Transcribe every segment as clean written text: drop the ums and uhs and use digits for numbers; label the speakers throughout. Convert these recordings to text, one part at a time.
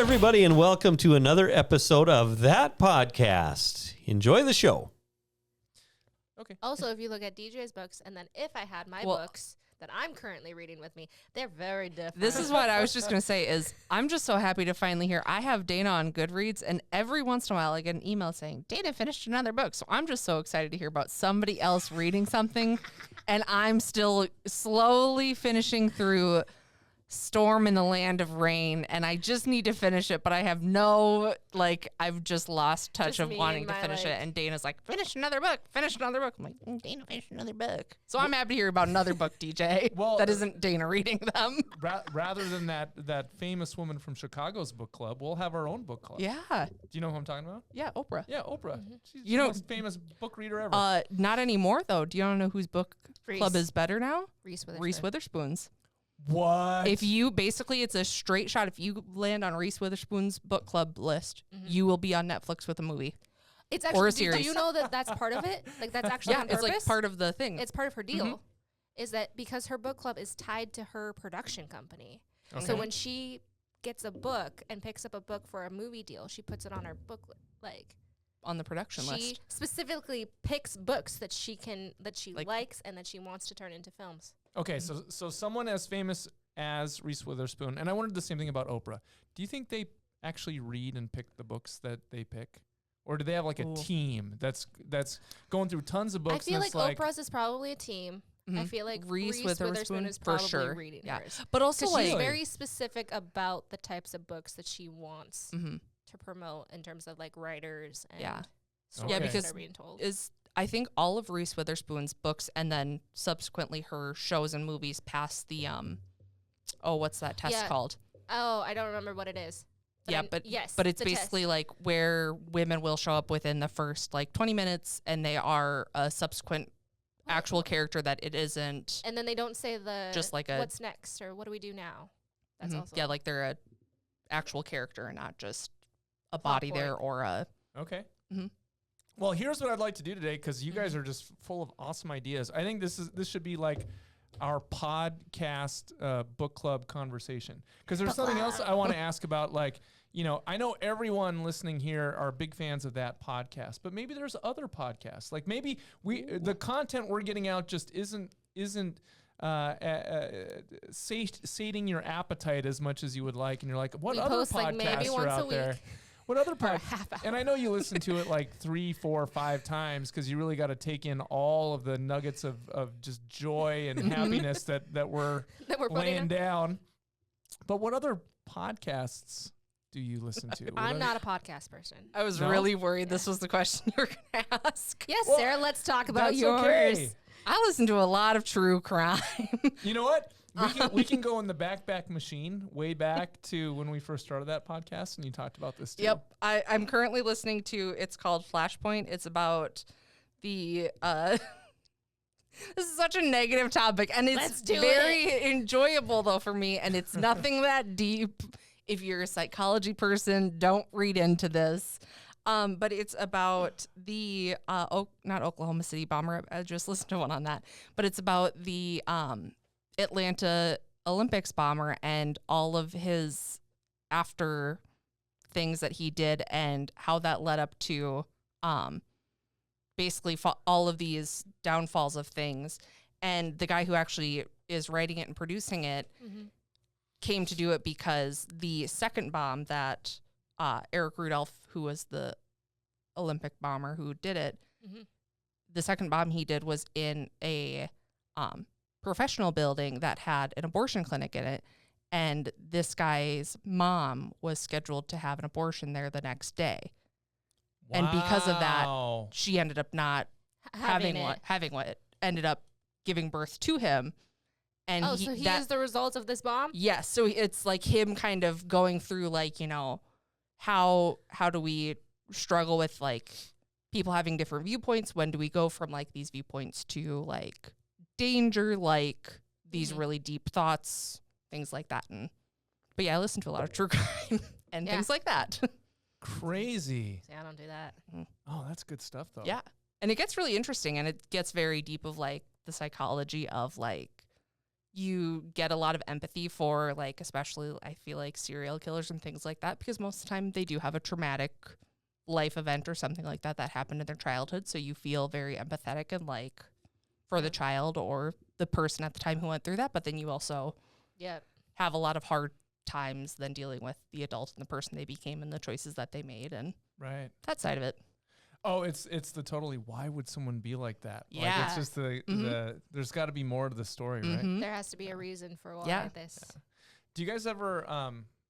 Speaker 1: everybody, and welcome to another episode of That Podcast. Enjoy the show.
Speaker 2: Okay.
Speaker 3: Also, if you look at DJ's books, and then if I had my books that I'm currently reading with me, they're very different.
Speaker 4: This is what I was just going to say is I'm just so happy to finally hear. I have Dana on Goodreads, and every once in a while I get an email saying, Dana finished another book. So I'm just so excited to hear about somebody else reading something, and I'm still slowly finishing through Storm in the Land of Rain, and I just need to finish it, but I have I've just lost touch of wanting to finish it, and Dana's like, finish another book. I'm like, Dana, finish another book. So I'm happy to hear about another book, DJ, that isn't Dana reading them.
Speaker 2: Rather than that famous woman from Chicago's book club, we'll have our own book club.
Speaker 4: Yeah.
Speaker 2: Do you know who I'm talking about?
Speaker 4: Yeah, Oprah.
Speaker 2: Yeah, Oprah.
Speaker 3: Mm-hmm.
Speaker 2: She's the most famous book reader ever.
Speaker 4: Not anymore, though. Do you want to know whose book club is better now?
Speaker 3: Reese Witherspoon.
Speaker 4: Reese Witherspoon's.
Speaker 2: What?
Speaker 4: If you basically, it's a straight shot. If you land on Reese Witherspoon's book club list, you will be on Netflix with a movie.
Speaker 3: It's actually,
Speaker 4: or a series.
Speaker 3: Do you know that that's part of it? Like that's actually on
Speaker 4: it's
Speaker 3: purpose?
Speaker 4: like part of the thing.
Speaker 3: It's part of her deal. Is that because her book club is tied to her production company.
Speaker 2: Okay.
Speaker 3: So when she gets a book and picks up a book for a movie deal, she puts it on her book
Speaker 4: on the production
Speaker 3: she
Speaker 4: list.
Speaker 3: specifically picks books that she likes and that she wants to turn into films.
Speaker 2: Okay, so someone as famous as Reese Witherspoon, and I wondered the same thing about Oprah. Do you think they actually read and pick the books that they pick? Or do they have like a team that's going through tons of books?
Speaker 3: I feel like Oprah's is probably a team. I feel like Reese Witherspoon is probably reading hers.
Speaker 4: But also
Speaker 3: she's very specific about the types of books that she wants to promote in terms of like writers and stories
Speaker 4: because
Speaker 3: that are being told.
Speaker 4: I think all of Reese Witherspoon's books and then subsequently her shows and movies pass the what's that test called?
Speaker 3: Oh, I don't remember what it is. But
Speaker 4: but it's basically like where women will show up within the first like 20 minutes and they are a subsequent actual character that it isn't.
Speaker 3: And then they don't say
Speaker 4: just like
Speaker 3: what's next or what do we do now? That's also
Speaker 4: like they're a actual character and not just a body there or a
Speaker 2: Okay. Well, here's what I'd like to do today because you guys are just full of awesome ideas. I think this should be like our podcast book club conversation because there's something else I want to ask about. Like, you know, I know everyone listening here are big fans of that podcast, but maybe there's other podcasts. Like maybe the content we're getting out just isn't sating your appetite as much as you would like, and you're like, what other podcasts are out there? What other podcasts? And I know you listen to it like 3, 4, 5 times because you really got to take in all of the nuggets of just joy and happiness that we're laying down. But what other podcasts do you listen to?
Speaker 3: I'm not a podcast person.
Speaker 4: I was really worried this was the question you were going to ask.
Speaker 3: Yes, Sarah, let's talk about yours.
Speaker 2: Okay.
Speaker 4: I listen to a lot of true crime.
Speaker 2: You know what? We can go in the back machine way back to when we first started that podcast, and you talked about this too.
Speaker 4: Yep. I'm currently listening to, it's called Flashpoint. It's about the, this is such a negative topic, and it's very enjoyable, though, for me, and it's nothing that deep. If you're a psychology person, don't read into this. But it's about the, not Oklahoma City bomber. I just listened to one on that. But it's about the Atlanta Olympics bomber and all of his after things that he did and how that led up to basically all of these downfalls of things. And the guy who actually is writing it and producing it came to do it because the second bomb that Eric Rudolph, who was the Olympic bomber who did it, the second bomb he did was in a professional building that had an abortion clinic in it. And this guy's mom was scheduled to have an abortion there the next day. Wow. And because of that, she ended up not having what ended up giving birth to him. And
Speaker 3: so he is the result of this bomb?
Speaker 4: Yes. So it's like him kind of going through like, you know, how do we struggle with like people having different viewpoints? When do we go from like these viewpoints to like danger, like these really deep thoughts, things like that. But yeah, I listen to a lot of true crime and things like that.
Speaker 2: Crazy.
Speaker 3: See, I don't do that.
Speaker 2: Oh, that's good stuff though.
Speaker 4: Yeah. And it gets really interesting and it gets very deep of like the psychology of like you get a lot of empathy for, like, especially I feel like serial killers and things like that, because most of the time they do have a traumatic life event or something like that happened in their childhood. So you feel very empathetic and like for the child or the person at the time who went through that. But then you also have a lot of hard times then dealing with the adult and the person they became and the choices that they made and that side of it.
Speaker 2: Oh, it's the totally, why would someone be like that?
Speaker 4: Yeah.
Speaker 2: Like, it's just the there's got to be more to the story, right?
Speaker 3: There has to be a reason for why this.
Speaker 2: Yeah. Do you guys ever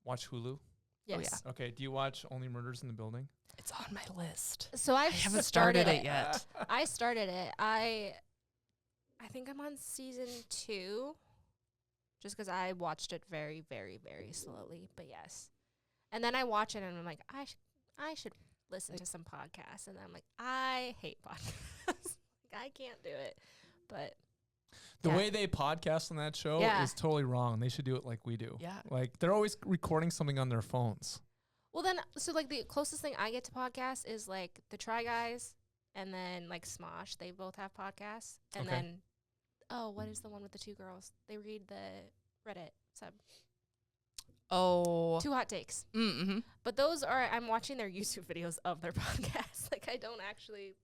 Speaker 2: watch Hulu?
Speaker 3: Yes.
Speaker 4: Oh, yeah.
Speaker 2: Okay. Do you watch Only Murders in the Building?
Speaker 4: It's on my list.
Speaker 3: So I
Speaker 4: haven't started it yet.
Speaker 3: I started it. I think I'm on season 2, just because I watched it very, very, very slowly. But yes, and then I watch it and I'm like, I should listen to some podcasts, and I'm like, I hate podcasts. I can't do it. But
Speaker 2: the way they podcast on that show is totally wrong. They should do it like we do.
Speaker 4: Yeah.
Speaker 2: Like, they're always recording something on their phones.
Speaker 3: Well, then, so like the closest thing I get to podcasts is like the Try Guys, and then like Smosh. They both have podcasts, and then what is the one with the 2 girls? They read the Reddit sub.
Speaker 4: Oh,
Speaker 3: 2 Hot Takes.
Speaker 4: Mm-hmm.
Speaker 3: But those are, I'm watching their YouTube videos of their podcasts. Like, I don't actually.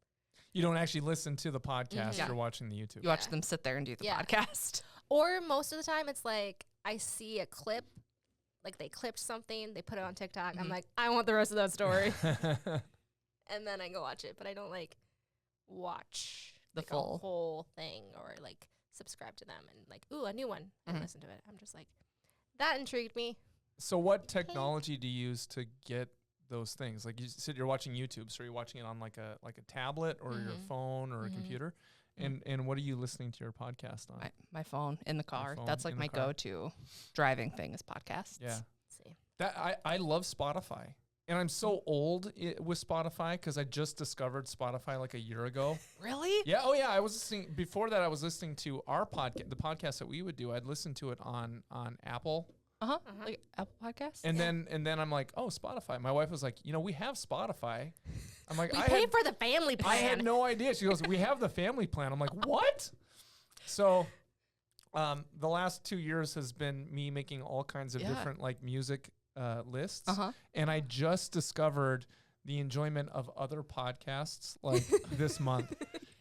Speaker 2: You don't actually listen to the podcast. You're watching the YouTube.
Speaker 4: You watch them sit there and do the podcast.
Speaker 3: Or most of the time, it's like I see a clip. Like, they clipped something, they put it on TikTok. I'm like, I want the rest of that story. And then I go watch it. But I don't, like, watch
Speaker 4: the
Speaker 3: like,
Speaker 4: full
Speaker 3: a whole thing or, like, subscribe to them and, like, ooh, a new one, and listen to it. I'm just like, that intrigued me.
Speaker 2: So what technology do you use to get those things? Like, you said you're watching YouTube, so you're watching it on, like a tablet or your phone or a computer? And what are you listening to your podcast on?
Speaker 4: My phone in the car. That's like my go-to driving thing is podcasts.
Speaker 2: Yeah. That I love Spotify. And I'm so old with Spotify because I just discovered Spotify like a year ago.
Speaker 4: Really?
Speaker 2: Yeah. Oh, yeah. I was listening. Before that, I was listening to our podcast, the podcast that we would do. I'd listen to it on Apple.
Speaker 4: Like Apple Podcasts.
Speaker 2: And then I'm like, oh, Spotify. My wife was like, we have Spotify. I'm like,
Speaker 3: we pay for the family plan.
Speaker 2: I had no idea. She goes, we have the family plan. I'm like, what? So, the last 2 years has been me making all kinds of different like music lists, and I just discovered the enjoyment of other podcasts like this month.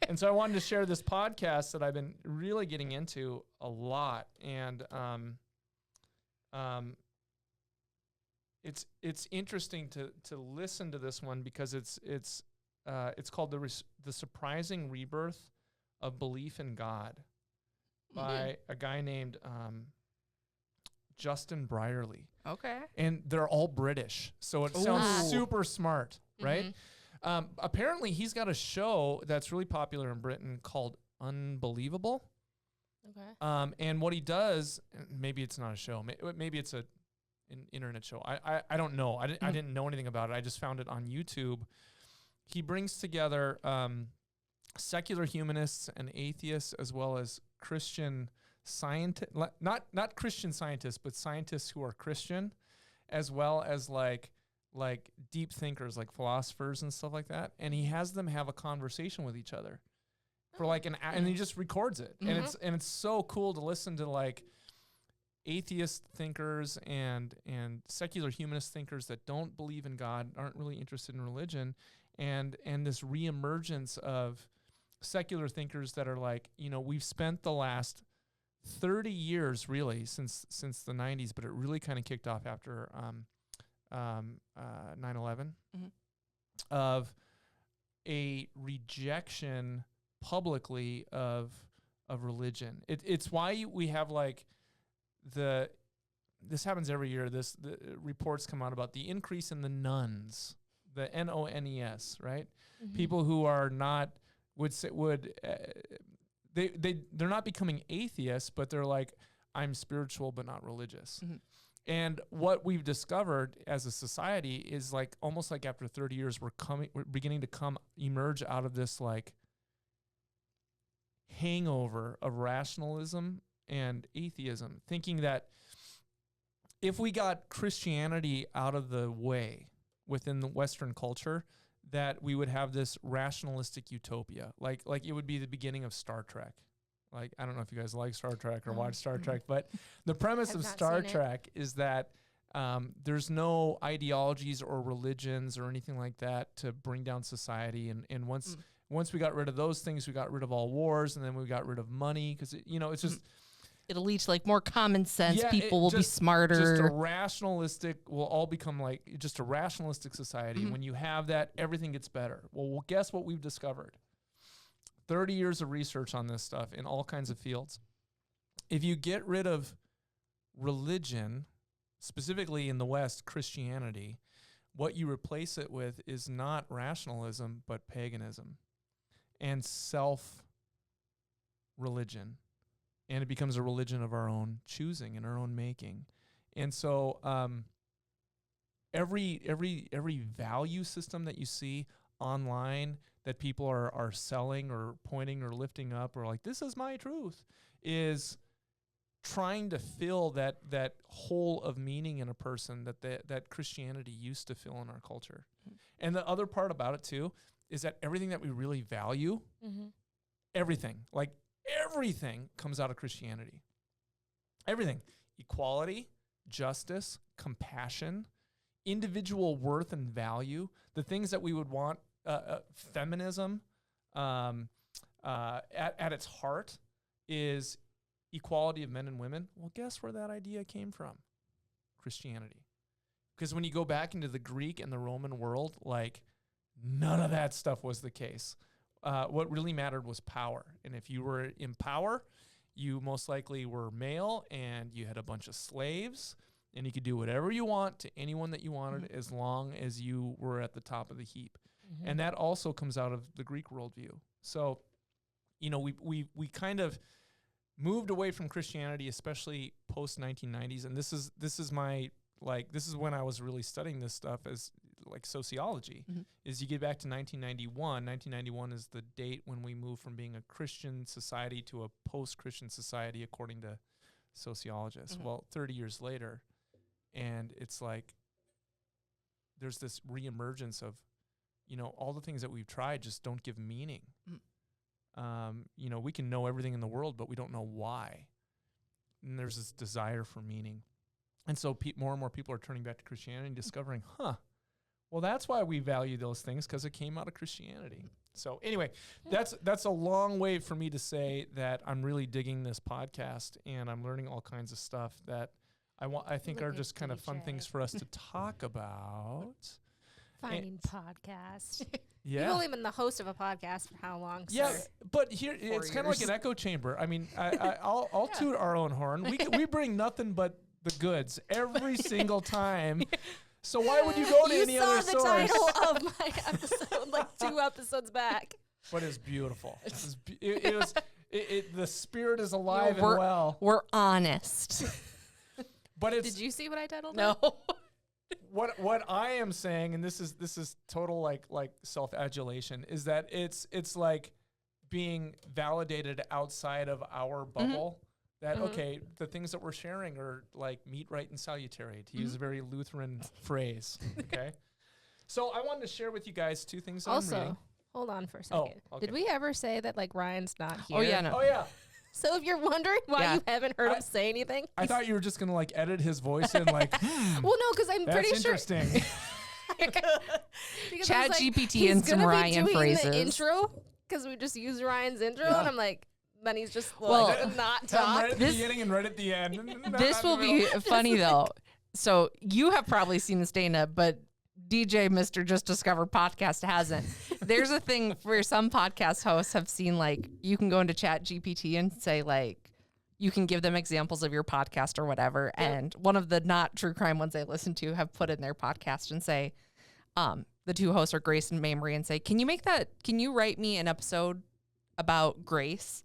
Speaker 2: And so I wanted to share this podcast that I've been really getting into a lot, and it's interesting to listen to this one because it's called the Surprising Rebirth of Belief in God by a guy named Justin Brierley.
Speaker 4: Okay.
Speaker 2: And they're all British, so it sounds super smart, right? Apparently, he's got a show that's really popular in Britain called Unbelievable.
Speaker 3: Okay.
Speaker 2: And what he does, maybe it's not a show, maybe it's an internet show. I don't know. I didn't know anything about it. I just found it on YouTube. He brings together secular humanists and atheists as well as Christian scientists, not Christian scientists, but scientists who are Christian, as well as like deep thinkers, like philosophers and stuff like that. And he has them have a conversation with each other for like an hour, and he just records it. And it's so cool to listen to like atheist thinkers and secular humanist thinkers that don't believe in God, aren't really interested in religion, and this reemergence of secular thinkers that are like, we've spent the last 30 years really since the 90s, but it really kind of kicked off after 9/11 of a rejection publicly of religion. It's why we have like this happens every year. The reports come out about the increase in the nuns, the NONES, right? People who are not they're not becoming atheists, but they're like, I'm spiritual but not religious. And what we've discovered as a society is like almost like after 30 years, we're beginning to emerge out of this like hangover of rationalism and atheism, thinking that if we got Christianity out of the way within the Western culture, that we would have this rationalistic utopia, like it would be the beginning of Star Trek, Like, I don't know if you guys like Star Trek or watch Star Trek, but the premise
Speaker 3: I've
Speaker 2: of
Speaker 3: not
Speaker 2: Star
Speaker 3: seen it.
Speaker 2: Trek is that there's no ideologies or religions or anything like that to bring down society. And once we got rid of those things, we got rid of all wars, and then we got rid of money because, it's just...
Speaker 4: It'll lead to like more common sense.
Speaker 2: Yeah,
Speaker 4: People will be smarter.
Speaker 2: Just a rationalistic, we'll all become like just a rationalistic society. When you have that, everything gets better. Well, guess what we've discovered? 30 years of research on this stuff in all kinds of fields. If you get rid of religion, specifically in the West, Christianity, what you replace it with is not rationalism, but paganism and self-religion. And it becomes a religion of our own choosing and our own making. And so every value system that you see online that people are selling or pointing or lifting up or like, this is my truth, is trying to fill that hole of meaning in a person that Christianity used to fill in our culture. And the other part about it too is that everything that we really value, everything comes out of Christianity. Everything. Equality, justice, compassion, individual worth and value, the things that we would want, feminism, at its heart is equality of men and women. Well, guess where that idea came from? Christianity. Because when you go back into the Greek and the Roman world, like, none of that stuff was the case. What really mattered was power. And if you were in power, you most likely were male and you had a bunch of slaves and you could do whatever you want to anyone that you wanted as long as you were at the top of the heap. And that also comes out of the Greek worldview. So, we kind of moved away from Christianity, especially post 1990s. And this is when I was really studying this stuff as like sociology, is you get back to 1991. 1991 is the date when we moved from being a Christian society to a post-Christian society, according to sociologists. Well, 30 years later, and it's like there's this reemergence of, all the things that we've tried just don't give meaning. We can know everything in the world, but we don't know why. And there's this desire for meaning. And so more and more people are turning back to Christianity and discovering, well, that's why we value those things, because it came out of Christianity. So anyway, that's a long way for me to say that I'm really digging this podcast and I'm learning all kinds of stuff that I think are just kind of fun things for us to talk about.
Speaker 3: Finding podcast.
Speaker 2: Yeah.
Speaker 3: You've only been the host of a podcast for how long?
Speaker 2: Yeah,
Speaker 3: sir?
Speaker 2: but here it's kind of like an echo chamber. I mean, I'll toot our own horn. We bring nothing but the goods every single time. So why would you go to any other source?
Speaker 3: You saw the title of my episode like 2 episodes back.
Speaker 2: But it's beautiful. The spirit is alive and well.
Speaker 4: We're honest.
Speaker 2: But
Speaker 3: Did you see what I titled?
Speaker 4: No.
Speaker 2: What I am saying, and this is total like self-adulation, is that it's like being validated outside of our bubble. That okay, the things that we're sharing are like meet, right, and salutary, to use a very Lutheran phrase. Okay, so I wanted to share with you guys 2 things that I'm reading.
Speaker 3: Hold on for a second.
Speaker 2: Oh, okay.
Speaker 3: Did we ever say that like Ryan's not here?
Speaker 4: Oh yeah, no.
Speaker 2: Oh yeah.
Speaker 3: So if you're wondering why you haven't heard him say anything,
Speaker 2: I thought you were just gonna like edit his voice in, like.
Speaker 3: Well, no, because I'm
Speaker 2: That's
Speaker 3: pretty sure.
Speaker 2: interesting.
Speaker 4: Chat GPT and some Ryan phrases.
Speaker 3: The intro, because we just use Ryan's intro, and I'm like, then he's just
Speaker 4: Well,
Speaker 3: not
Speaker 2: I'm right
Speaker 3: talk.
Speaker 2: at the beginning and right at the end.
Speaker 4: This will be funny though. So you have probably seen this, Dana, but DJ Mr. Just Discovered podcast hasn't. There's a thing where some podcast hosts have seen, like, you can go into Chat GPT and say, like, you can give them examples of your podcast or whatever. Yep. And one of the not true crime ones I listen to have put in their podcast and say, the 2 hosts are Grace and Mamrie, and say, can you write me an episode about Grace?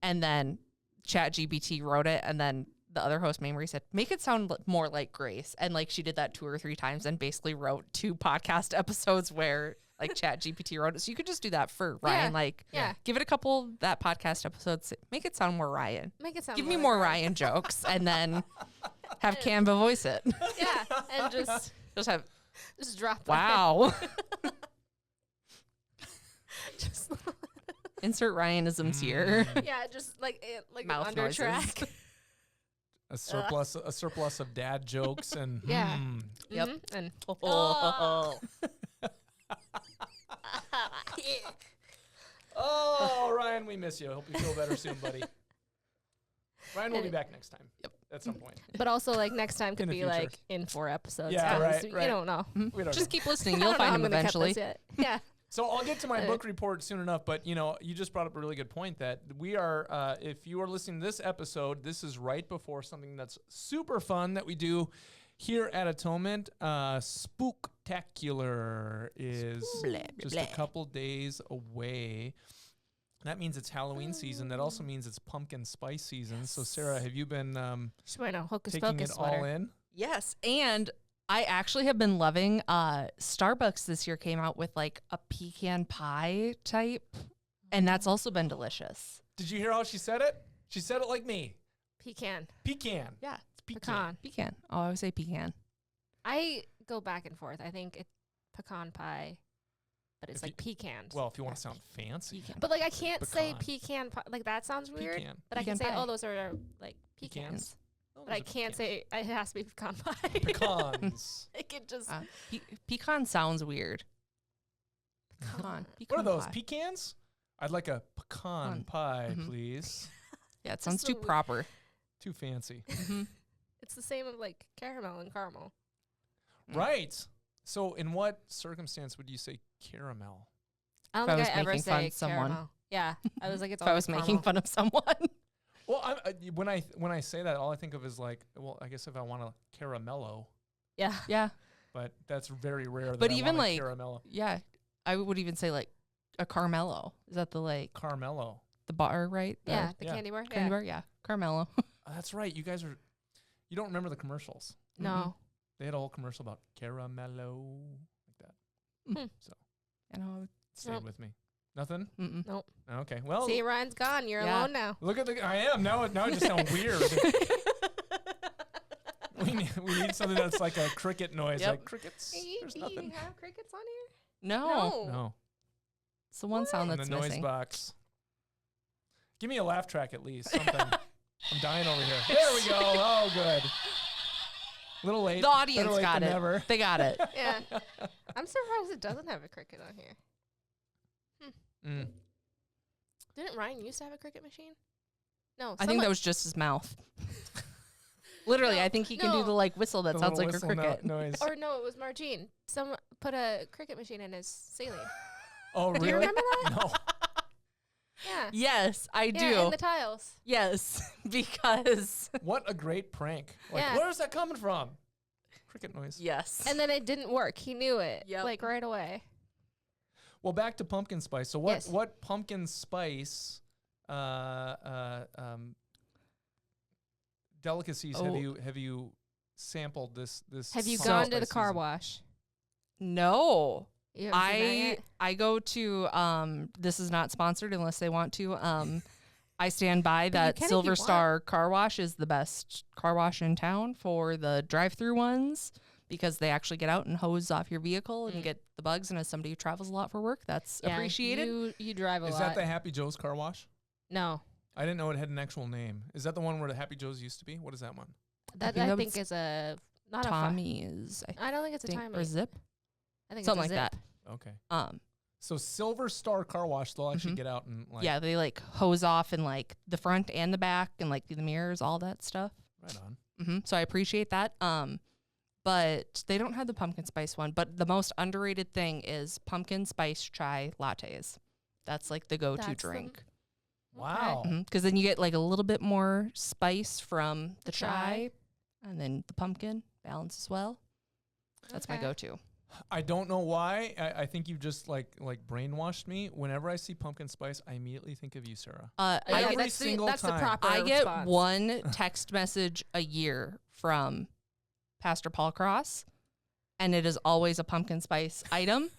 Speaker 4: And then Chat GPT wrote it, and then the other host, Mamrie, said, make it sound more like Grace. And like she did that 2 or 3 times and basically wrote 2 podcast episodes where like Chat GPT wrote it. So you could just do that for Ryan. Give it a couple that podcast episodes. Make it sound more Ryan.
Speaker 3: Make it sound.
Speaker 4: Give me more Ryan jokes, and then have Canva voice it.
Speaker 3: Yeah, and just
Speaker 4: just
Speaker 3: drop.
Speaker 4: Wow.
Speaker 3: Just
Speaker 4: Insert Ryanisms here.
Speaker 3: Yeah, just like an
Speaker 4: Mouth
Speaker 3: under
Speaker 4: noises.
Speaker 3: track.
Speaker 2: A surplus of dad jokes and
Speaker 3: Yeah.
Speaker 4: Yep.
Speaker 3: Mhm, And
Speaker 2: Oh, Ryan, we miss you. I hope you feel better soon, buddy. Ryan will be back next time.
Speaker 4: Yep.
Speaker 2: At some point.
Speaker 3: but also like next time could
Speaker 2: the
Speaker 3: be
Speaker 2: future.
Speaker 3: like in 4 episodes.
Speaker 2: Yeah,
Speaker 3: 'cause
Speaker 2: right,
Speaker 3: You
Speaker 2: right.
Speaker 3: don't know.
Speaker 2: We don't
Speaker 4: Just
Speaker 2: know.
Speaker 4: keep listening.
Speaker 3: I
Speaker 4: You'll
Speaker 3: don't know
Speaker 4: find
Speaker 3: how
Speaker 4: him
Speaker 3: I'm gonna cut
Speaker 4: eventually.
Speaker 3: this yet. Yeah.
Speaker 2: So I'll get to my book report soon enough, but you just brought up a really good point that we are, if you are listening to this episode, this is right before something that's super fun that we do here at Atonement. Spooktacular is just a couple days away. That means it's Halloween season. That also means it's pumpkin spice season. So Sarah, have you been
Speaker 3: Just wearing a hocus
Speaker 2: taking
Speaker 3: pocus
Speaker 2: it all
Speaker 3: sweater.
Speaker 2: in?
Speaker 4: Yes, and I actually have been loving Starbucks this year came out with like a pecan pie type, and that's also been delicious.
Speaker 2: Did you hear how she said it? She said it like me.
Speaker 3: Pecan.
Speaker 2: Pecan.
Speaker 4: Yeah,
Speaker 2: It's pecan.
Speaker 3: Pecan.
Speaker 4: pecan. Oh, I would say pecan.
Speaker 3: I go back and forth. I think it's pecan pie, but it's
Speaker 2: If
Speaker 3: like pecans.
Speaker 2: Well, if you want to sound fancy.
Speaker 4: Pecan.
Speaker 3: But like I can't say
Speaker 2: Pecan.
Speaker 3: pecan pie. Like that sounds weird.
Speaker 2: Pecan.
Speaker 3: But I can
Speaker 4: Pecan
Speaker 3: say,
Speaker 4: pie.
Speaker 3: oh, those are like pecans.
Speaker 2: Pecans. Oh,
Speaker 3: But I
Speaker 2: those are
Speaker 3: can't
Speaker 2: pecans.
Speaker 3: say it has to be pecan pie.
Speaker 2: Pecans.
Speaker 3: Like it just
Speaker 4: Pecan sounds weird. Pecan.
Speaker 3: pecan.
Speaker 2: What are those?
Speaker 4: pie.
Speaker 2: Pecans? I'd like a pecan
Speaker 4: Pecan.
Speaker 2: pie,
Speaker 4: Mhm.
Speaker 2: please.
Speaker 4: Yeah, it sounds
Speaker 3: so
Speaker 4: too
Speaker 3: weird.
Speaker 4: proper.
Speaker 2: Too fancy.
Speaker 4: Mhm.
Speaker 3: It's the same of like caramel and caramel.
Speaker 4: Mm.
Speaker 2: Right. So, in what circumstance would you say caramel?
Speaker 3: I don't
Speaker 4: If I
Speaker 3: think
Speaker 4: was
Speaker 3: I ever
Speaker 4: making fun
Speaker 3: say
Speaker 4: of someone.
Speaker 3: caramel. Yeah, I was like, it's
Speaker 4: If I was
Speaker 3: always
Speaker 4: making
Speaker 3: caramel.
Speaker 4: fun of someone.
Speaker 2: Well, when I say that, all I think of is like, well, I guess if I want a caramello,
Speaker 3: Yeah.
Speaker 4: Yeah.
Speaker 2: but that's very rare.
Speaker 4: But
Speaker 2: that I
Speaker 4: even
Speaker 2: want a
Speaker 4: like-
Speaker 2: caramello,
Speaker 4: Yeah. I would even say like a Carmelo. Is that the like
Speaker 2: Carmelo.
Speaker 4: the bar, right? The
Speaker 3: Yeah, the
Speaker 2: Yeah.
Speaker 3: candy bar.
Speaker 4: candy
Speaker 3: Yeah.
Speaker 4: bar? Yeah. Carmelo.
Speaker 2: That's right. You don't remember the commercials.
Speaker 3: No.
Speaker 2: They had a whole commercial about caramello like that.
Speaker 4: You know.
Speaker 2: It stayed
Speaker 3: Nope.
Speaker 2: with me. Nothing?
Speaker 4: Mm-mm.
Speaker 3: Nope.
Speaker 2: Okay. Well,
Speaker 3: See, Ryan's gone. You're
Speaker 4: Yeah.
Speaker 3: alone now.
Speaker 2: look at I am. Now it just sounds weird. we need something that's like a cricket noise.
Speaker 4: Yep.
Speaker 2: Like crickets. There's
Speaker 3: You
Speaker 2: nothing.
Speaker 3: have crickets on here?
Speaker 4: No.
Speaker 2: No.
Speaker 4: It's the one sound
Speaker 2: In
Speaker 4: that's
Speaker 2: the noise
Speaker 4: missing.
Speaker 2: box. Give me a laugh track at least. Something. I'm dying over here. There we go. Oh, good. Little late.
Speaker 4: The audience
Speaker 2: Better late
Speaker 4: got
Speaker 2: than
Speaker 4: it.
Speaker 2: never.
Speaker 4: They got it.
Speaker 3: Yeah. I'm surprised it doesn't have a cricket on here.
Speaker 2: Mm.
Speaker 3: Didn't Ryan used to have a cricket machine? No.
Speaker 4: I think that was just his mouth. Literally,
Speaker 3: No,
Speaker 4: I think he can do
Speaker 3: no.
Speaker 4: the like whistle that
Speaker 2: The
Speaker 4: sounds
Speaker 2: little
Speaker 4: like a
Speaker 2: whistle
Speaker 4: cricket.
Speaker 2: noise.
Speaker 3: Or no, it was Margene. Someone put a cricket machine in his ceiling.
Speaker 2: Oh,
Speaker 3: Do you
Speaker 2: really?
Speaker 3: remember that?
Speaker 2: No.
Speaker 3: Yeah.
Speaker 4: Yes, I
Speaker 3: Yeah,
Speaker 4: do.
Speaker 3: in the tiles.
Speaker 4: Yes, because
Speaker 2: What a great prank. Like,
Speaker 3: Yeah.
Speaker 2: where's that coming from? Cricket noise.
Speaker 4: yes.
Speaker 3: And then it didn't work. He knew it.
Speaker 4: Yep.
Speaker 3: Like right away.
Speaker 2: Well, back to pumpkin spice. So what
Speaker 3: Yes.
Speaker 2: what pumpkin spice delicacies
Speaker 4: Oh.
Speaker 2: have you sampled this
Speaker 3: Have you
Speaker 2: pumpkin
Speaker 3: gone to
Speaker 2: spice
Speaker 3: the car
Speaker 2: season?
Speaker 3: wash?
Speaker 4: No.
Speaker 3: You haven't seen that yet?
Speaker 4: I go to this is not sponsored unless they want to. I stand by
Speaker 3: But you
Speaker 4: that
Speaker 3: can if you
Speaker 4: Silver
Speaker 3: want.
Speaker 4: Star Car Wash is the best car wash in town for the drive-through ones because they actually get out and hose off your vehicle and get the bugs. And as somebody who travels a lot for work, that's
Speaker 3: Yeah,
Speaker 4: appreciated.
Speaker 3: You drive a
Speaker 2: Is
Speaker 3: lot.
Speaker 2: that the Happy Joe's car wash?
Speaker 3: No.
Speaker 2: I didn't know it had an actual name. Is that the one where the Happy Joe's used to be? What is that one?
Speaker 3: That
Speaker 4: think
Speaker 3: I
Speaker 4: that
Speaker 3: think
Speaker 4: was
Speaker 3: is a not
Speaker 4: Tommy's,
Speaker 3: I don't think it's a
Speaker 4: think,
Speaker 3: time.
Speaker 4: or Zip,
Speaker 3: I think
Speaker 4: something
Speaker 3: it's
Speaker 4: like
Speaker 3: a zip.
Speaker 4: that.
Speaker 2: Okay. So Silver Star Car Wash, they'll actually
Speaker 4: Mhm.
Speaker 2: get out and like
Speaker 4: Yeah, they like hose off in like the front and the back and like the mirrors, all that stuff.
Speaker 2: right on.
Speaker 4: So I appreciate that. But they don't have the pumpkin spice one. But the most underrated thing is pumpkin spice chai lattes. That's like the go-to
Speaker 3: That's the-
Speaker 4: drink.
Speaker 2: Wow.
Speaker 4: Because then you get like a little bit more spice from the
Speaker 3: Chai.
Speaker 4: chai, and then the pumpkin balance as well. That's my
Speaker 3: Okay.
Speaker 4: go-to.
Speaker 2: I don't know why. I think you've just like brainwashed me. Whenever I see pumpkin spice, I immediately think of you, Sarah.
Speaker 3: Yeah,
Speaker 2: Every
Speaker 3: that's
Speaker 2: single
Speaker 3: that's
Speaker 2: time.
Speaker 3: the proper
Speaker 4: I get
Speaker 3: response.
Speaker 4: one text message a year from Pastor Paul Cross, and it is always a pumpkin spice item.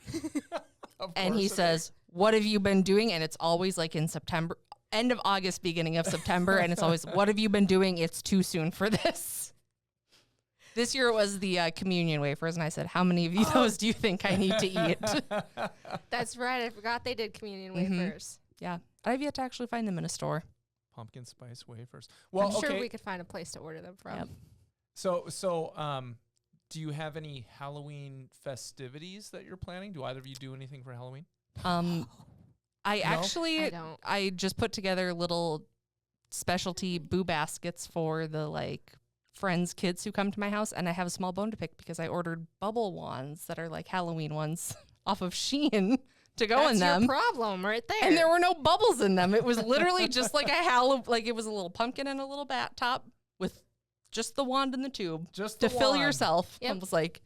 Speaker 2: Of
Speaker 4: And he
Speaker 2: course it
Speaker 4: says, "What have you been doing?" And it's always like in September, end of August, beginning of September. And it's always, "What have you been doing? It's too soon for this." This year it was the communion wafers. And I said, "How many of you those do you think I need to eat?"
Speaker 3: That's right. I forgot they did communion
Speaker 4: Mhm.
Speaker 3: wafers.
Speaker 4: Yeah. I've yet to actually find them in a store.
Speaker 2: Pumpkin spice wafers. Well,
Speaker 3: I'm
Speaker 2: okay.
Speaker 3: sure we could find a place to order them from.
Speaker 4: Yep.
Speaker 2: So, do you have any Halloween festivities that you're planning? Do either of you do anything for Halloween?
Speaker 4: I actually,
Speaker 3: I don't.
Speaker 4: I just put together little specialty boo baskets for the like friends' kids who come to my house, and I have a small bone to pick because I ordered bubble wands that are like Halloween ones off of Shein to go in
Speaker 3: That's
Speaker 4: them.
Speaker 3: your problem right there.
Speaker 4: And there were no bubbles in them. It was literally just like like it was a little pumpkin and a little bat top with just the wand and the tube
Speaker 2: Just
Speaker 4: to
Speaker 2: the
Speaker 4: fill
Speaker 2: wand.
Speaker 4: yourself.
Speaker 3: Yep.
Speaker 4: I was like,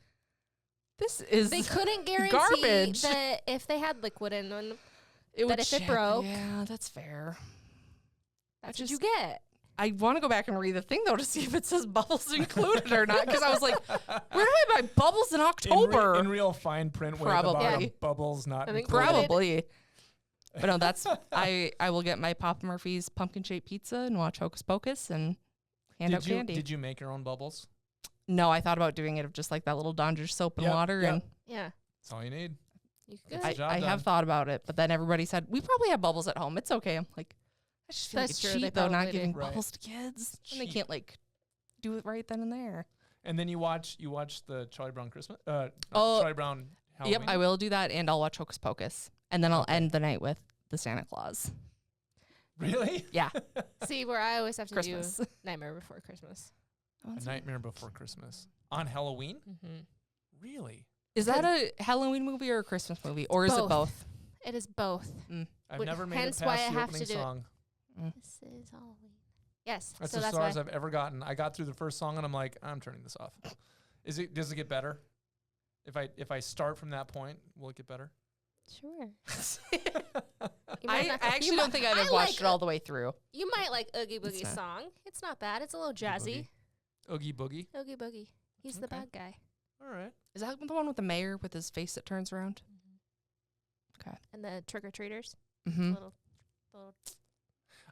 Speaker 4: this is
Speaker 3: They couldn't guarantee
Speaker 4: garbage.
Speaker 3: that if they had liquid in them,
Speaker 4: it
Speaker 3: that if it broke-
Speaker 4: Yeah, that's fair.
Speaker 3: that's
Speaker 4: just-
Speaker 3: what you get.
Speaker 4: I want to go back and read the thing though to see if it says bubbles included or not, because I was like, where do I buy bubbles in October?
Speaker 2: In real fine print with
Speaker 4: Probably.
Speaker 2: the bottom bubbles not
Speaker 3: I think
Speaker 2: included.
Speaker 4: Probably. But no, that's I will get my Papa Murphy's pumpkin shaped pizza and watch Hocus Pocus and hand out candy.
Speaker 2: Did you make your own bubbles?
Speaker 4: No, I thought about doing it of just like that little Donders soap and
Speaker 2: Yep,
Speaker 4: water,
Speaker 2: yep.
Speaker 4: and
Speaker 3: Yeah.
Speaker 2: That's all you need.
Speaker 3: You
Speaker 2: It's
Speaker 3: could.
Speaker 2: a
Speaker 4: I,
Speaker 2: job
Speaker 4: I
Speaker 2: done.
Speaker 4: have thought about it. But then everybody said we probably have bubbles at home. It's okay. I'm like, I just feel
Speaker 3: That's
Speaker 4: like
Speaker 3: true,
Speaker 4: it's
Speaker 3: they
Speaker 4: cheap though, not
Speaker 3: probably do.
Speaker 4: giving
Speaker 2: Right.
Speaker 4: bubbles to kids, and they
Speaker 2: Cheap.
Speaker 4: can't like do it right then and there.
Speaker 2: And then you watch the Charlie Brown Christmas.
Speaker 4: Oh,
Speaker 2: Charlie Brown Halloween.
Speaker 4: Yep, I will do that, and I'll watch Hocus Pocus, and then I'll
Speaker 2: Okay.
Speaker 4: end the night with the Santa Claus.
Speaker 2: Really?
Speaker 4: Yeah,
Speaker 3: See, where I always have to
Speaker 4: Christmas.
Speaker 3: do Nightmare Before Christmas.
Speaker 2: A Nightmare Before Christmas on Halloween.
Speaker 3: Mm-hmm.
Speaker 2: Really?
Speaker 4: Is that a Halloween movie or a Christmas movie, or is it
Speaker 3: Both.
Speaker 4: both?
Speaker 3: It is both.
Speaker 2: I've
Speaker 3: Would-
Speaker 2: never made
Speaker 3: hence
Speaker 2: it past
Speaker 3: why I
Speaker 2: the
Speaker 3: have to
Speaker 2: opening
Speaker 3: do it.
Speaker 2: song.
Speaker 3: This is Halloween. Yes.
Speaker 2: That's
Speaker 3: so
Speaker 2: as
Speaker 3: that's
Speaker 2: far
Speaker 3: why.
Speaker 2: as I've ever gotten. I got through the first song and I'm like, I'm turning this off. Does it get better? If I start from that point, will it get better?
Speaker 3: Sure.
Speaker 4: I actually don't think I've ever watched it all the way through.
Speaker 3: You might like Oogie Boogie's
Speaker 4: not-
Speaker 3: song. It's not bad. It's a little jazzy.
Speaker 2: Oogie Boogie.
Speaker 3: Oogie Boogie. He's the
Speaker 2: Okay.
Speaker 3: bad guy.
Speaker 2: All right.
Speaker 4: Is that the one with the mayor with his face that turns around?
Speaker 3: And the trick or treaters.
Speaker 4: Mm-hmm.
Speaker 3: Little.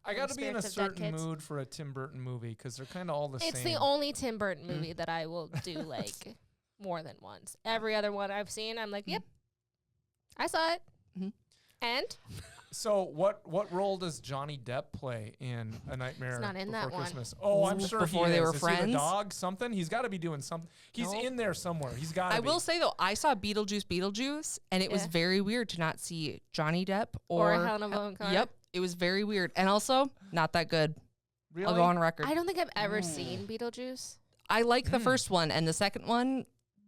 Speaker 2: I got to be in a
Speaker 3: spirits of dead
Speaker 2: certain
Speaker 3: kids.
Speaker 2: mood for a Tim Burton movie because they're kind of all the
Speaker 3: It's
Speaker 2: same.
Speaker 3: the only Tim Burton movie that I will do like more than once. Every other one I've seen, I'm like, yep, I saw it.
Speaker 4: Mhm.
Speaker 3: And
Speaker 2: So what role does Johnny Depp play in A Nightmare
Speaker 3: not in
Speaker 2: Before
Speaker 3: that one.
Speaker 2: Christmas? Oh, I'm
Speaker 4: Ooh,
Speaker 2: sure
Speaker 4: Before
Speaker 2: he
Speaker 4: they
Speaker 2: is.
Speaker 4: were
Speaker 2: Is he the
Speaker 4: friends?
Speaker 2: dog? Something? He's got to be doing something. He's
Speaker 3: Nope.
Speaker 2: in there somewhere. He's got to
Speaker 4: I
Speaker 2: be.
Speaker 4: will say though, I saw Beetlejuice, and it was
Speaker 3: Yeah.
Speaker 4: very weird to not see Johnny Depp
Speaker 3: or
Speaker 4: or
Speaker 3: Helena Bonham Carter.
Speaker 4: Yep, it was very weird, and also not that good.
Speaker 2: Really?
Speaker 4: I'll go on record.
Speaker 3: I don't think I've ever seen Beetlejuice.
Speaker 4: I like the
Speaker 2: Hmm.
Speaker 4: first one, and the second one,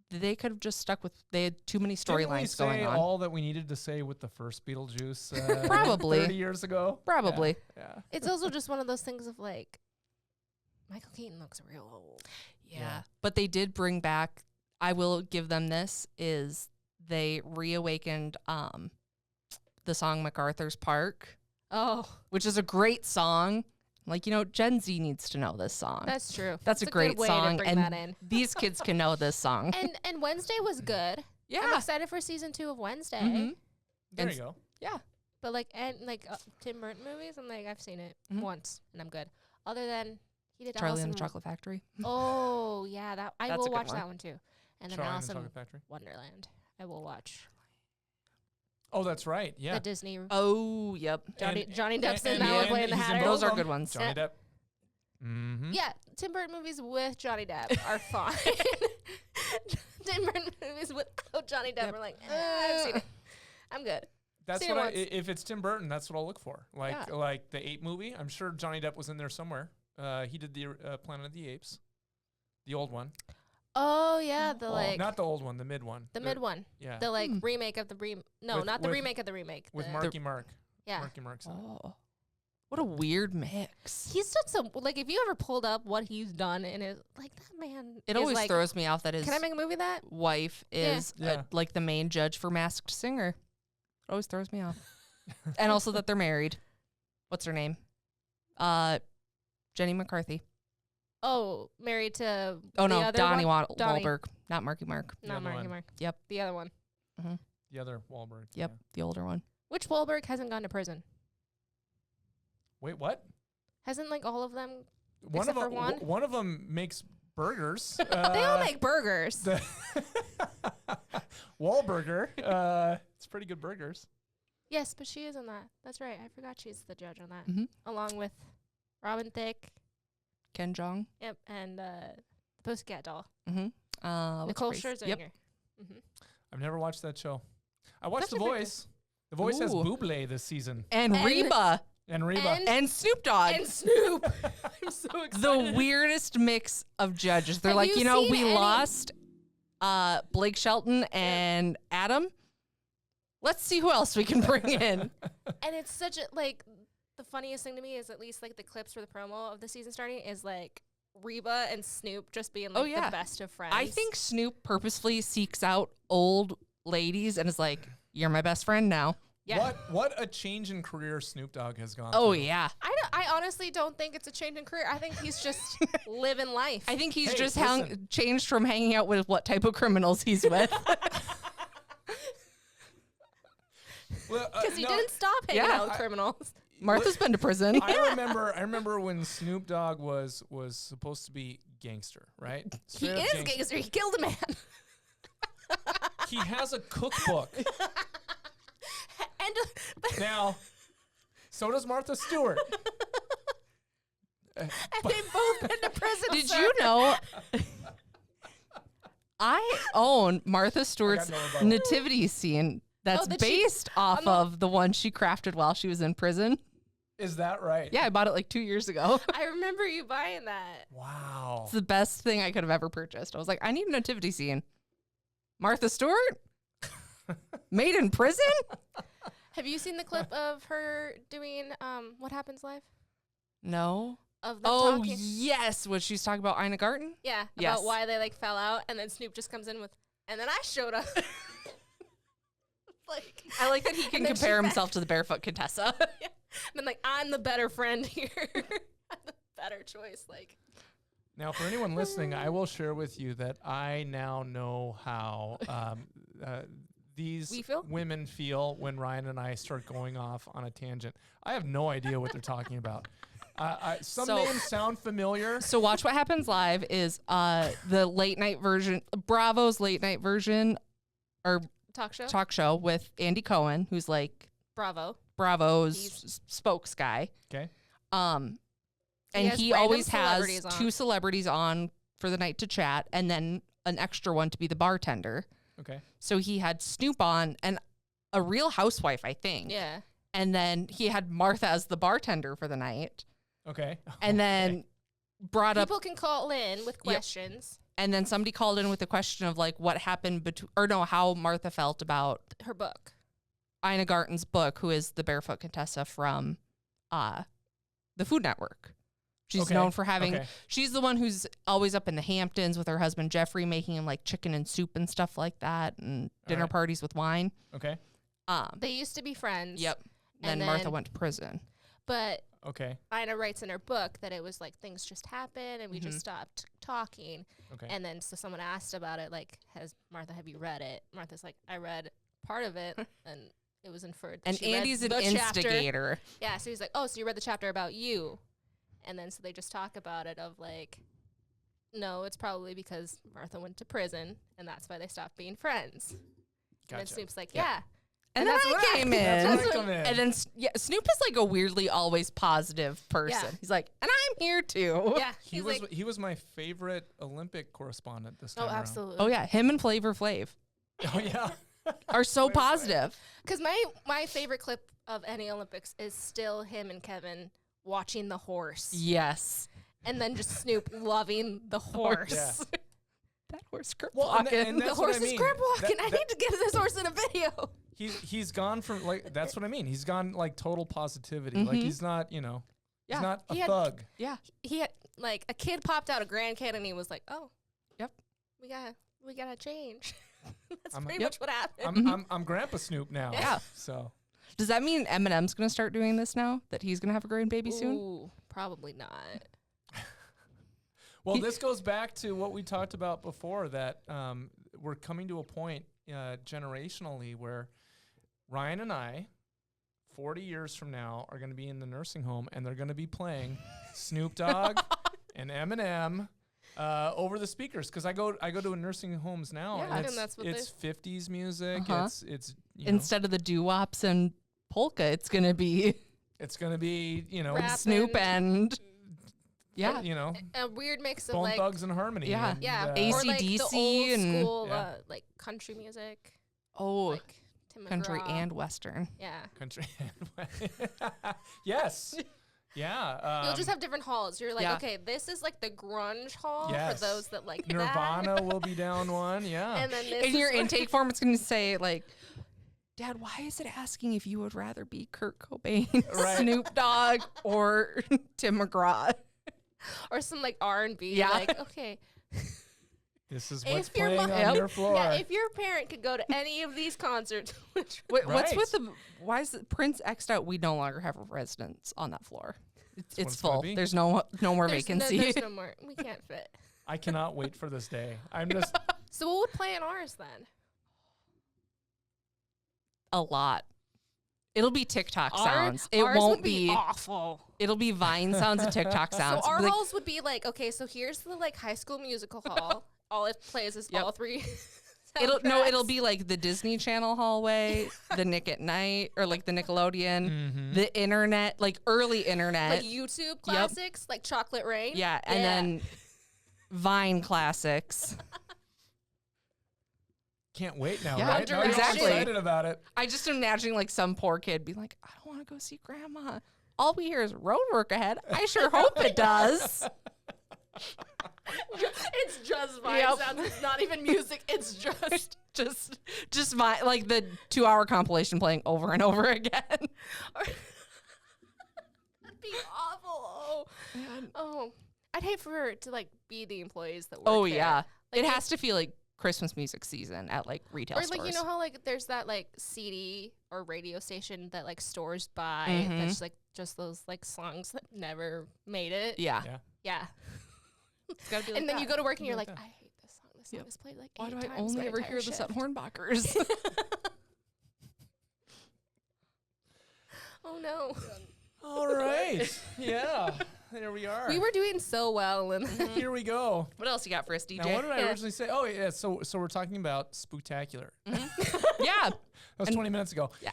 Speaker 4: they could have just stuck with. They had too many
Speaker 2: Didn't we
Speaker 4: storylines
Speaker 2: say
Speaker 4: going on.
Speaker 2: all that we needed to say with the first Beetlejuice
Speaker 4: Probably.
Speaker 2: 30 years ago?
Speaker 4: Probably.
Speaker 2: Yeah.
Speaker 3: It's also just one of those things of like, Michael Keaton looks real old.
Speaker 4: Yeah. But they did bring back, I will give them this, is they reawakened the song MacArthur's Park,
Speaker 3: Oh,
Speaker 4: which is a great song. Like, Gen Z needs to know this song.
Speaker 3: that's true.
Speaker 4: That's a
Speaker 3: good
Speaker 4: great
Speaker 3: way
Speaker 4: song,
Speaker 3: to bring
Speaker 4: and
Speaker 3: that in.
Speaker 4: these kids can know this song.
Speaker 3: And Wednesday was good. I'm
Speaker 4: Yeah.
Speaker 3: excited for season 2 of Wednesday.
Speaker 4: Mhm.
Speaker 2: There
Speaker 4: And
Speaker 2: you go.
Speaker 4: Yeah.
Speaker 3: But Tim Burton movies, I'm like, I've seen it
Speaker 4: Mhm.
Speaker 3: once and I'm good. Other than he did
Speaker 4: Charlie
Speaker 3: Alice
Speaker 4: and the
Speaker 3: in
Speaker 4: Chocolate Factory.
Speaker 3: Oh yeah, that I
Speaker 4: That's
Speaker 3: will
Speaker 4: a good
Speaker 3: watch
Speaker 4: one.
Speaker 3: that one too. And then
Speaker 2: Charlie and
Speaker 3: Alice
Speaker 2: the
Speaker 3: in
Speaker 2: Chocolate Factory.
Speaker 3: Wonderland. I will watch
Speaker 2: Oh, that's right. Yeah.
Speaker 3: the Disney.
Speaker 4: Oh, yep.
Speaker 3: Johnny
Speaker 2: And-
Speaker 3: Depp's in
Speaker 2: and-
Speaker 3: that one
Speaker 2: and
Speaker 3: playing the
Speaker 2: he's in
Speaker 3: Hatter.
Speaker 2: both
Speaker 4: Those are
Speaker 2: of
Speaker 4: good
Speaker 2: them.
Speaker 4: ones.
Speaker 2: Johnny Depp. Mm-hmm.
Speaker 3: Yeah, Tim Burton movies with Johnny Depp are fine. Tim Burton movies without Johnny Depp are like, I've seen it. I'm good.
Speaker 2: That's
Speaker 3: Seen it
Speaker 2: what
Speaker 3: once.
Speaker 2: if it's Tim Burton, that's what I'll look for. Like
Speaker 3: Yeah.
Speaker 2: like the Ape movie. I'm sure Johnny Depp was in there somewhere. He did the Planet of the Apes, the old one.
Speaker 3: Oh yeah, the
Speaker 2: Oh,
Speaker 3: like
Speaker 2: not the old one, the mid one.
Speaker 3: the mid one,
Speaker 2: Yeah.
Speaker 3: the like
Speaker 4: Hmm.
Speaker 3: remake of the no,
Speaker 2: With-
Speaker 3: not the
Speaker 2: with-
Speaker 3: remake of the remake.
Speaker 2: with
Speaker 3: the,
Speaker 2: Marky Mark.
Speaker 3: Yeah,
Speaker 2: Marky Mark's in it.
Speaker 4: Oh. What a weird mix.
Speaker 3: he's done some like if you ever pulled up what he's done and it like that man.
Speaker 4: It
Speaker 3: is
Speaker 4: always
Speaker 3: like,
Speaker 4: throws me off that his
Speaker 3: Can I make a movie that?
Speaker 4: wife
Speaker 3: Yeah.
Speaker 4: is
Speaker 2: Yeah.
Speaker 4: like the main judge for Masked Singer. It always throws me off. And also that they're married. What's her name? Jenny McCarthy.
Speaker 3: Oh, married to
Speaker 4: Oh
Speaker 3: the
Speaker 4: no,
Speaker 3: other
Speaker 4: Donnie
Speaker 3: one? Donnie.
Speaker 4: Wahlberg, not Marky Mark.
Speaker 2: The
Speaker 3: Not
Speaker 2: other
Speaker 3: Marky
Speaker 2: one.
Speaker 3: Mark.
Speaker 4: Yep.
Speaker 3: The other one.
Speaker 2: The other Wahlberg.
Speaker 4: Yep,
Speaker 2: yeah.
Speaker 4: the older one.
Speaker 3: Which Wahlberg hasn't gone to prison?
Speaker 2: Wait, what?
Speaker 3: Hasn't like all of them?
Speaker 2: One
Speaker 3: Except
Speaker 2: of
Speaker 3: for
Speaker 2: them.
Speaker 3: one?
Speaker 2: One of them makes burgers.
Speaker 3: They all make burgers.
Speaker 2: the Wahlburger. It's pretty good burgers.
Speaker 3: Yes, but she is on that. That's right. I forgot she's the judge on that,
Speaker 4: Mhm.
Speaker 3: along with Robin Thicke.
Speaker 4: Ken Jeong.
Speaker 3: Yep, and the Pussycat Doll,
Speaker 4: Mm-hmm.
Speaker 3: Nicole Scherzinger.
Speaker 4: Yep.
Speaker 3: Mm-hmm.
Speaker 2: I've never watched that show. I watched
Speaker 3: Such
Speaker 2: The
Speaker 3: a good
Speaker 2: Voice. The Voice has
Speaker 4: Ooh.
Speaker 2: Bublé this season.
Speaker 4: And
Speaker 3: And-
Speaker 4: Reba.
Speaker 2: And Reba.
Speaker 4: And Snoop Dogg.
Speaker 3: And Snoop. I'm so excited.
Speaker 4: The weirdest mix of judges. They're
Speaker 3: Have
Speaker 4: like,
Speaker 3: you
Speaker 4: we
Speaker 3: seen any-
Speaker 4: lost Blake Shelton and Adam. Let's see who else we can bring in.
Speaker 3: And it's such a, like, the funniest thing to me is at least, like, the clips for the promo of the season starting is, like, Reba and Snoop just being, like,
Speaker 4: yeah.
Speaker 3: the best of friends.
Speaker 4: I think Snoop purposefully seeks out old ladies and is like, you're my best friend now.
Speaker 3: Yeah.
Speaker 2: What a change in career Snoop Dogg has gone
Speaker 4: Oh,
Speaker 2: through.
Speaker 4: yeah.
Speaker 3: I honestly don't think it's a change in career. I think he's just living life.
Speaker 4: I think he's
Speaker 2: Hey,
Speaker 4: just
Speaker 2: listen.
Speaker 4: changed from hanging out with what type of criminals he's with.
Speaker 2: Well,
Speaker 3: Because he
Speaker 2: no,
Speaker 3: didn't stop hanging
Speaker 4: Yeah.
Speaker 3: out with criminals.
Speaker 4: Martha's been to prison.
Speaker 2: I remember when Snoop Dogg was supposed to be gangster, right?
Speaker 3: He
Speaker 2: Straight up
Speaker 3: is gangster. He killed a man.
Speaker 2: He has a cookbook.
Speaker 3: And
Speaker 2: Now, so does Martha Stewart.
Speaker 3: they've both been to prison.
Speaker 4: Did
Speaker 3: sir.
Speaker 4: you know? I own Martha Stewart's
Speaker 2: no rebuttal.
Speaker 4: nativity scene that's
Speaker 3: that she-
Speaker 4: based off
Speaker 3: the-
Speaker 4: of the one she crafted while she was in prison.
Speaker 2: Is that right?
Speaker 4: Yeah, I bought it like 2 years ago.
Speaker 3: I remember you buying that.
Speaker 2: Wow.
Speaker 4: It's the best thing I could have ever purchased. I was like, I need a nativity scene. Martha Stewart? Made in prison?
Speaker 3: Have you seen the clip of her doing What Happens Live?
Speaker 4: No.
Speaker 3: Of them
Speaker 4: Oh,
Speaker 3: talking?
Speaker 4: yes. What she's talking about Ina Garten?
Speaker 3: Yeah,
Speaker 4: Yes.
Speaker 3: about why they like fell out, and then Snoop just comes in with, and then I showed up. Like,
Speaker 4: I like that he can
Speaker 3: And then she
Speaker 4: compare
Speaker 3: back-
Speaker 4: himself to the barefoot Contessa.
Speaker 3: I'm like, I'm the better friend here. I'm the better choice. Like,
Speaker 2: Now, for anyone listening, I will share with you that I now know how these
Speaker 3: We feel?
Speaker 2: women feel when Ryan and I start going off on a tangent. I have no idea what they're talking about. Some
Speaker 4: So-
Speaker 2: names sound familiar.
Speaker 4: So Watch What Happens Live is the late night version, Bravo's late night version or
Speaker 3: talk show.
Speaker 4: talk show with Andy Cohen, who's like
Speaker 3: Bravo.
Speaker 4: Bravo's
Speaker 3: He's-
Speaker 4: spokes guy.
Speaker 2: Okay.
Speaker 4: And
Speaker 3: has
Speaker 4: he
Speaker 3: random
Speaker 4: always has
Speaker 3: celebrities on.
Speaker 4: 2 celebrities on for the night to chat and then an extra one to be the bartender.
Speaker 2: Okay.
Speaker 4: So he had Snoop on and a Real Housewife, I think.
Speaker 3: Yeah.
Speaker 4: And then he had Martha as the bartender for the night.
Speaker 2: Okay.
Speaker 4: And then brought up
Speaker 3: People can call in with questions.
Speaker 4: and then somebody called in with a question of like what happened between or no, how Martha felt about
Speaker 3: Her book.
Speaker 4: Ina Garten's book, who is the barefoot Contessa from the Food Network. She's
Speaker 2: Okay,
Speaker 4: known for having
Speaker 2: okay.
Speaker 4: she's the one who's always up in the Hamptons with her husband Jeffrey, making him like chicken and soup and stuff like that and dinner
Speaker 2: right.
Speaker 4: parties with wine.
Speaker 2: Okay.
Speaker 3: They used to be friends.
Speaker 4: Yep.
Speaker 3: And
Speaker 4: Then Martha
Speaker 3: then-
Speaker 4: went to prison.
Speaker 3: But
Speaker 2: Okay.
Speaker 3: Ina writes in her book that it was like things just happened and we just stopped talking.
Speaker 2: Okay.
Speaker 3: And then so someone asked about it, like, have you read it? Martha's like, I read part of it and it was inferred. that
Speaker 4: And
Speaker 3: she read
Speaker 4: Andy's an
Speaker 3: the chapter.
Speaker 4: instigator.
Speaker 3: Yeah, so he's like, oh, so you read the chapter about you. And then so they just talk about it of like, no, it's probably because Martha went to prison and that's why they stopped being friends. And then
Speaker 2: Gotcha.
Speaker 3: Snoop's like, yeah.
Speaker 4: And then
Speaker 3: that's
Speaker 4: I
Speaker 3: what I-
Speaker 4: came
Speaker 2: That's
Speaker 4: in.
Speaker 2: when
Speaker 3: That's
Speaker 2: I
Speaker 3: what-
Speaker 2: come in.
Speaker 4: And then Snoop is like a weirdly always positive person.
Speaker 3: Yeah.
Speaker 4: He's like, and I'm here too.
Speaker 3: Yeah.
Speaker 2: he
Speaker 3: He's
Speaker 2: was
Speaker 3: like,
Speaker 2: he was my favorite Olympic correspondent this time
Speaker 3: oh,
Speaker 2: around.
Speaker 3: absolutely.
Speaker 4: Oh yeah, him and Flavor Flav
Speaker 2: Oh yeah.
Speaker 4: are so positive.
Speaker 3: Because my favorite clip of any Olympics is still him and Kevin watching the horse.
Speaker 4: Yes.
Speaker 3: And then just Snoop loving the horse.
Speaker 2: Yeah.
Speaker 4: That horse crip
Speaker 2: Well, and
Speaker 4: walking.
Speaker 2: and
Speaker 3: The
Speaker 2: that's what
Speaker 3: horse
Speaker 2: I
Speaker 3: is
Speaker 2: mean.
Speaker 3: crab walking.
Speaker 2: That-
Speaker 3: I need to get this horse in a video.
Speaker 2: He's gone from like that's what I mean. He's gone like total positivity. Like he's not,
Speaker 4: Yeah.
Speaker 2: he's not a
Speaker 3: He had-
Speaker 2: thug.
Speaker 4: Yeah.
Speaker 3: He had like a kid popped out, a grandkid, and he was like, "Oh,
Speaker 4: Yep.
Speaker 3: we gotta change." That's
Speaker 2: I'm-
Speaker 3: pretty
Speaker 2: Yep.
Speaker 3: much what happened.
Speaker 2: I'm Grandpa Snoop now.
Speaker 4: Yeah.
Speaker 2: So
Speaker 4: Does that mean Eminem's going to start doing this now? That he's going to have a grandbaby soon?
Speaker 3: Ooh, probably not.
Speaker 2: well, this goes back to what we talked about before that we're coming to a point generationally where Ryan and I, 40 years from now, are going to be in the nursing home and they're going to be playing Snoop Dogg and Eminem over the speakers because I go to nursing homes now
Speaker 3: Yeah,
Speaker 2: and
Speaker 3: and that's what
Speaker 2: it's 50s music.
Speaker 4: Uh-huh.
Speaker 2: It's you know,
Speaker 4: Instead of the doo-wops and polka. It's gonna be
Speaker 2: It's gonna be, you know,
Speaker 3: Rap.
Speaker 4: Snoop and yeah,
Speaker 2: you know,
Speaker 3: A weird mix of
Speaker 2: Bone
Speaker 3: like
Speaker 2: Thugs and Harmony.
Speaker 4: Yeah.
Speaker 2: and,
Speaker 3: or like the
Speaker 4: AC/DC
Speaker 3: old
Speaker 4: and-
Speaker 3: school
Speaker 2: Yeah.
Speaker 3: like country music,
Speaker 4: oh,
Speaker 3: like Tim
Speaker 4: country
Speaker 3: McGraw.
Speaker 4: and western.
Speaker 3: Yeah.
Speaker 2: country. Yes. Yeah.
Speaker 3: You'll just have different halls. You're like,
Speaker 4: yeah.
Speaker 3: okay, this is like the grunge hall
Speaker 2: Yes.
Speaker 3: for those that like
Speaker 2: Nirvana will be down one. Yeah.
Speaker 3: that. And then this
Speaker 4: In your
Speaker 3: is like-
Speaker 4: intake form, it's gonna say like, Dad, why is it asking if you would rather be Kurt Cobain,
Speaker 2: Right.
Speaker 4: Snoop Dogg, or Tim McGraw?
Speaker 3: or some like R&B.
Speaker 4: Yeah.
Speaker 3: Like, okay.
Speaker 2: This is
Speaker 3: If
Speaker 2: what's
Speaker 3: your
Speaker 2: playing
Speaker 3: mom-
Speaker 2: on
Speaker 4: Yep.
Speaker 2: your floor.
Speaker 3: Yeah, if your parent could go to any of these concerts, which
Speaker 4: What's
Speaker 2: Right.
Speaker 4: with the? Why is it Prince X'd out? We no longer have a residence on that floor.
Speaker 2: what
Speaker 4: It's
Speaker 2: it's gonna
Speaker 4: full.
Speaker 2: be.
Speaker 4: There's no more
Speaker 3: there's
Speaker 4: vacancy.
Speaker 3: there's no more. We can't fit.
Speaker 2: I cannot wait for this day. I'm just
Speaker 3: So what would play in ours then?
Speaker 4: A lot. It'll be TikTok sounds. It
Speaker 3: Ours
Speaker 4: won't
Speaker 3: would be
Speaker 4: be.
Speaker 3: awful.
Speaker 4: It'll be Vine sounds and TikTok sounds.
Speaker 3: So our
Speaker 4: Like,
Speaker 3: halls would be like, okay, so here's the like High School Musical hall. All it plays is
Speaker 4: Yep.
Speaker 3: all three.
Speaker 4: it'll
Speaker 3: soundtracks.
Speaker 4: be like the Disney Channel hallway, the Nick at Night, or like the Nickelodeon,
Speaker 2: Mhm.
Speaker 4: the internet, like early internet.
Speaker 3: like YouTube classics, like Chocolate Rain.
Speaker 4: yeah, and then Vine classics.
Speaker 2: can't wait now,
Speaker 4: Yeah,
Speaker 2: right? Now you're all
Speaker 4: exactly.
Speaker 2: excited about it.
Speaker 4: I just imagine like some poor kid be like, I don't want to go see Grandma. All we hear is road work ahead. I sure hope it does.
Speaker 3: It's just Vine
Speaker 4: Yep.
Speaker 3: sounds. It's not even music. It's just.
Speaker 4: just my like the 2-hour compilation playing over and over again.
Speaker 3: That'd be awful. Oh, I'd hate for it to like be the employees that work
Speaker 4: Oh
Speaker 3: there.
Speaker 4: yeah,
Speaker 3: Like,
Speaker 4: it has to feel like Christmas music season at like retail
Speaker 3: Or
Speaker 4: stores.
Speaker 3: like, you know how like there's that like CD or radio station that like stores buy
Speaker 4: Mhm.
Speaker 3: that's like just those like songs that never made it.
Speaker 4: Yeah.
Speaker 2: Yeah.
Speaker 3: Yeah.
Speaker 4: It's gotta be like
Speaker 3: And then
Speaker 4: that.
Speaker 3: you go to work and you're
Speaker 2: like
Speaker 3: like,
Speaker 2: that.
Speaker 3: I hate this song. This song
Speaker 4: Yep.
Speaker 3: is played like
Speaker 4: Why
Speaker 3: 8
Speaker 4: do I
Speaker 3: times
Speaker 4: only
Speaker 3: my
Speaker 4: ever
Speaker 3: entire
Speaker 4: hear the
Speaker 3: shift.
Speaker 4: Sutton-Hornbachers?
Speaker 3: Oh no.
Speaker 2: All right. Yeah. There we are.
Speaker 3: We were doing so well and
Speaker 2: Here we go.
Speaker 4: What else you got for us, DJ?
Speaker 2: Now, what did I
Speaker 3: Yeah.
Speaker 2: originally say? Oh, yeah. So we're talking about Spooktacular.
Speaker 4: Yeah.
Speaker 2: That was 20 minutes ago.
Speaker 4: Yeah.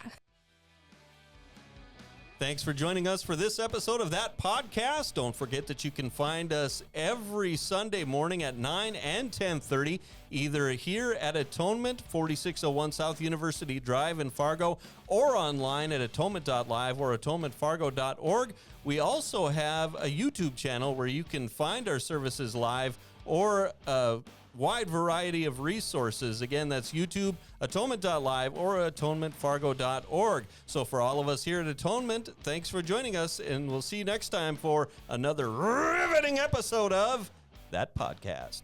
Speaker 1: Thanks for joining us for this episode of That Podcast. Don't forget that you can find us every Sunday morning at 9 and 10:30, either here at Atonement, 4601 South University Drive in Fargo, or online at atonement.live or atonementfargo.org. We also have a YouTube channel where you can find our services live or a wide variety of resources. Again, that's YouTube, atonement.live or atonementfargo.org. So for all of us here at Atonement, thanks for joining us, and we'll see you next time for another riveting episode of That Podcast.